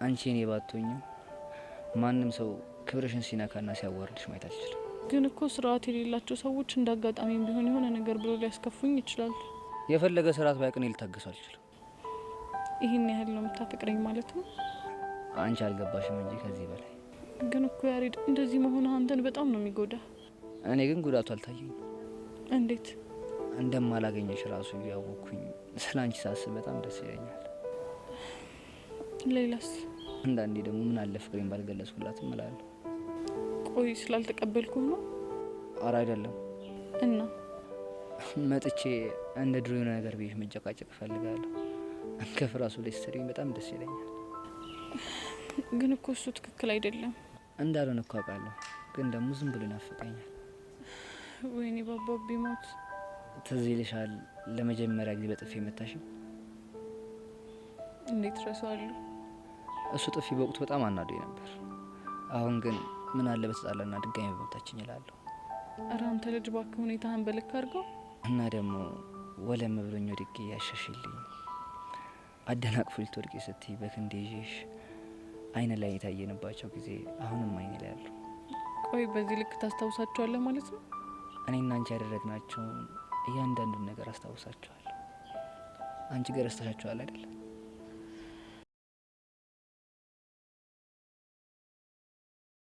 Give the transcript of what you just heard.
አንቺ እኔ ባትሆኝም ማንም ሰው ክብርሽን ሲነካና ሲያዋርድሽ ማየት አልችልም። ግን እኮ ስርዓት የሌላቸው ሰዎች እንዳጋጣሚም ቢሆን የሆነ ነገር ብሎ ሊያስከፉኝ ይችላሉ። የፈለገ ስርዓት ባይቀን ልታገሱ አልችልም። ይሄን ያህል ነው የምታፈቅረኝ ማለት ነው? አንቺ አልገባሽም እንጂ ከዚህ በላይ። ግን እኮ ያሬድ እንደዚህ መሆን አንተን በጣም ነው የሚጎዳ። እኔ ግን ጉዳቱ አልታየኝም። እንዴት? እንደማላገኘሽ ራሱ ያወኩኝ ስላንቺ ሳስብ በጣም ደስ ይለኛል። ሌላስ? አንዳንዴ ደግሞ ምን አለ ፍቅሬን ባልገለጽኩላትም እላለሁ። ቆይ ስላልተቀበልኩ ነው? አረ አይደለም። እና መጥቼ እንደ ድሮ የሆነ ነገር ቤሽ መጨቃጨቅ እፈልጋለሁ። ከፍራሱ ላይ ስትሪኝ በጣም ደስ ይለኛል። ግን እኮ እሱ ትክክል አይደለም። እንዳልሆነ እኮ አውቃለሁ፣ ግን ደግሞ ዝም ብሎ ይናፍቀኛል። ወይኔ ባባ ቢሞት። ትዝ ይልሻል ለመጀመሪያ ጊዜ በጥፊ መታሽኝ? እንዴት ረሳዋለሁ? እሱ ጥፊ በወቅቱ በጣም አናዶኝ ነበር። አሁን ግን ምን አለ በተጣላና ድጋሚ በመታችኝ እላለሁ። ኧረ አንተ ልጅ እባክህ ሁኔታህን በልክ አድርገው። እና ደግሞ ወለም ብሎኝ ወድቄ ያሸሽልኝ አደናቅፎ ልትወድቂ ስትይ በክንዴ ይዤሽ አይነ ላይ የታየንባቸው ጊዜ አሁንም አይኔ ላይ አሉ። ቆይ በዚህ ልክ ታስታውሳቸዋለህ ማለት ነው? እኔና አንቺ ያደረግናቸውን እያንዳንዱን ነገር አስታውሳቸዋለሁ። አንቺ ገረስተሻቸዋል አይደል?